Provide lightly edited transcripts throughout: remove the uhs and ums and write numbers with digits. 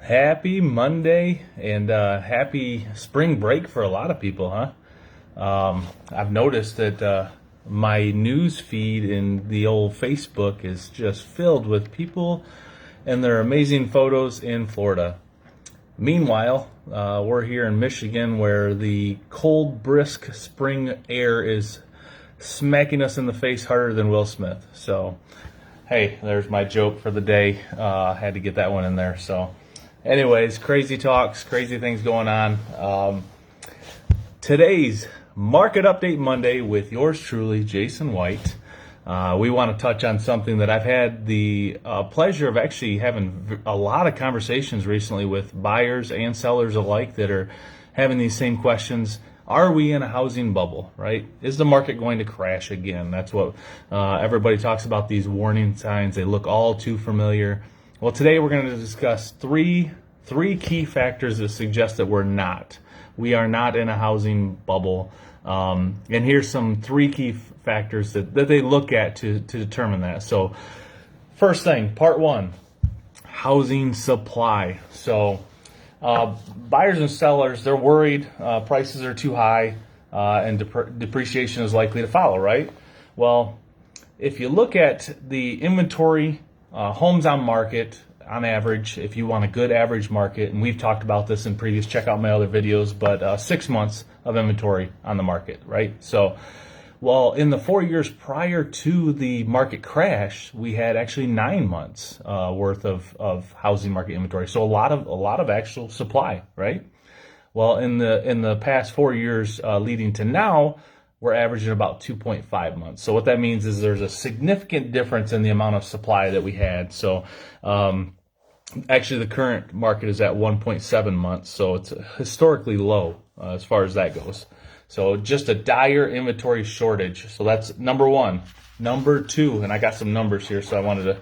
Happy Monday and happy spring break for a lot of people, huh? I've noticed that my news feed in the old Facebook is just filled with people and their amazing photos in Florida. Meanwhile, we're here in Michigan where the cold, brisk spring air is smacking us in the face harder than Will Smith. So, hey, there's my joke for the day. Had to get that one in there. So, anyways, crazy talks, crazy things going on. Today's Market Update Monday with yours truly, Jason White. We want to touch on something that I've had the pleasure of actually having a lot of conversations recently with buyers and sellers alike that are having these same questions. Are we in a housing bubble, right? Is the market going to crash again? That's what everybody talks about, these warning signs. They look all too familiar. Well, today we're going to discuss three key factors that suggest that we're not. We are not in a housing bubble. And here's some three key factors that they look at to determine that. So first thing, part one, housing supply. So buyers and sellers, they're worried prices are too high and depreciation is likely to follow, right? Well, if you look at the inventory, homes on market, on average, if you want a good average market, and we've talked about this in previous, check out my other videos, but 6 months of inventory on the market, right? So, well, in the 4 years prior to the market crash, we had actually 9 months worth of housing market inventory. So a lot of actual supply, right? Well, in the past 4 years leading to now, we're averaging about 2.5 months. So what that means is there's a significant difference in the amount of supply that we had. So actually the current market is at 1.7 months. So it's historically low as far as that goes. So just a dire inventory shortage. So that's number one. Number two, and I got some numbers here, so I wanted to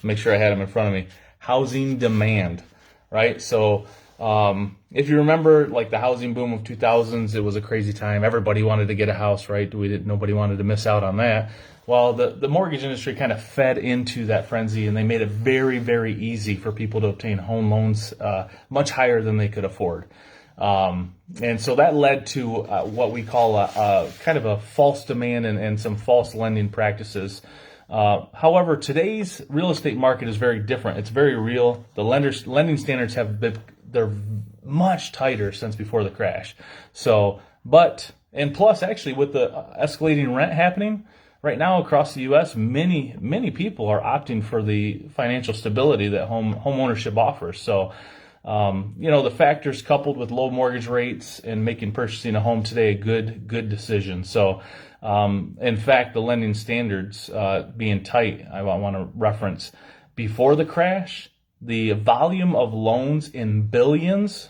make sure I had them in front of me. Housing demand, right? So if you remember, like the housing boom of 2000s, it was a crazy time. Everybody wanted to get a house, right? Nobody wanted to miss out on that. Well, the mortgage industry kind of fed into that frenzy, and they made it very, very easy for people to obtain home loans much higher than they could afford. And so that led to what we call a kind of a false demand and some false lending practices. However, today's real estate market is very different. It's very real. The lending standards they're much tighter since before the crash. So, and plus actually with the escalating rent happening right now across the U.S., many people are opting for the financial stability that home ownership offers. So, the factors coupled with low mortgage rates and making purchasing a home today a good decision. So, in fact, the lending standards being tight, I want to reference before the crash, the volume of loans in billions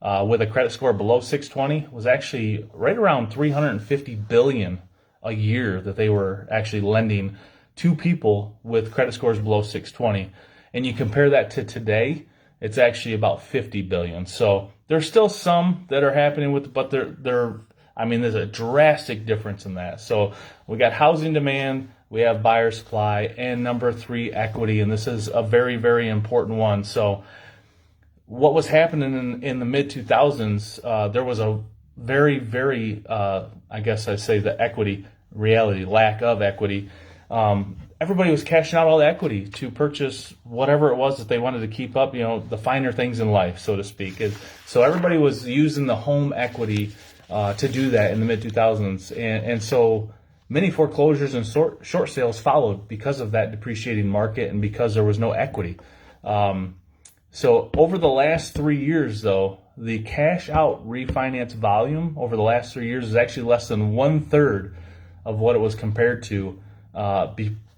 with a credit score below 620 was actually right around 350 billion a year that they were actually lending to people with credit scores below 620. And you compare that to today, it's actually about 50 billion. So there's still some that are happening but there's a drastic difference in that. So we got housing demand, we have buyer supply, and number three, equity. And this is a very, very important one. So what was happening in the mid 2000s, there was a very, very, the equity reality, lack of equity. Everybody was cashing out all the equity to purchase whatever it was that they wanted to keep up, the finer things in life, so to speak. So everybody was using the home equity to do that in the mid 2000s. And so many foreclosures and short sales followed because of that depreciating market and because there was no equity. So over the last 3 years, though, the cash out refinance volume over the last 3 years is actually less than 1/3 of what it was compared to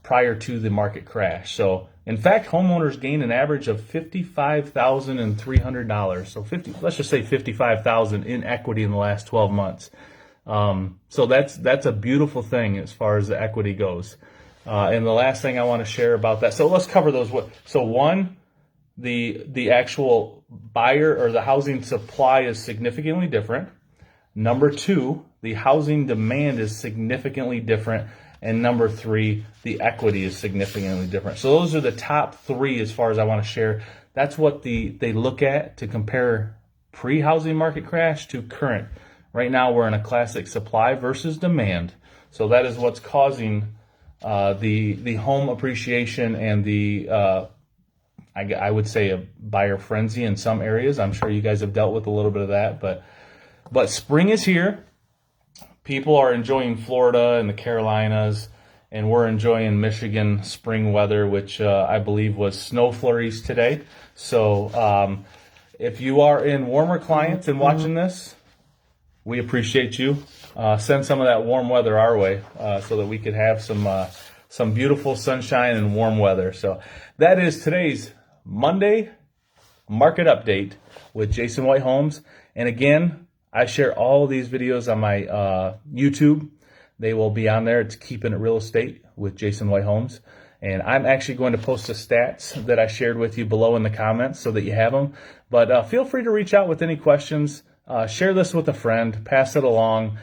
prior to the market crash. So, in fact, homeowners gained an average of $55,300. So, let's just say $55,000 in equity in the last 12 months. So that's a beautiful thing as far as the equity goes. And the last thing I want to share about that. So let's cover those. So one, the actual buyer or the housing supply is significantly different. Number two, the housing demand is significantly different. And number three, the equity is significantly different. So those are the top three as far as I want to share That's what they look at to compare pre-housing market crash to current. Right now, we're in a classic supply versus demand. So that is what's causing the home appreciation and the I would say a buyer frenzy in some areas. I'm sure you guys have dealt with a little bit of that, but spring is here. People are enjoying Florida and the Carolinas, and we're enjoying Michigan spring weather, which I believe was snow flurries today. So if you are in warmer climates and watching this, we appreciate you. Send some of that warm weather our way so that we could have some beautiful sunshine and warm weather. So that is today's Monday market update with Jason White Homes. And again, I share all of these videos on my YouTube. They will be on there. It's Keeping It Real Estate with Jason White Homes. And I'm actually going to post the stats that I shared with you below in the comments so that you have them. But feel free to reach out with any questions. Share this with a friend. Pass it along.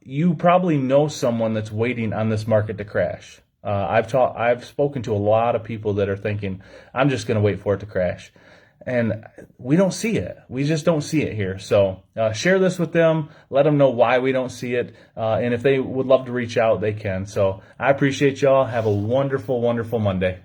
You probably know someone that's waiting on this market to crash. I've spoken to a lot of people that are thinking, I'm just going to wait for it to crash. And we don't see it. We just don't see it here. So share this with them. Let them know why we don't see it. And if they would love to reach out, they can. So I appreciate y'all. Have a wonderful, wonderful Monday.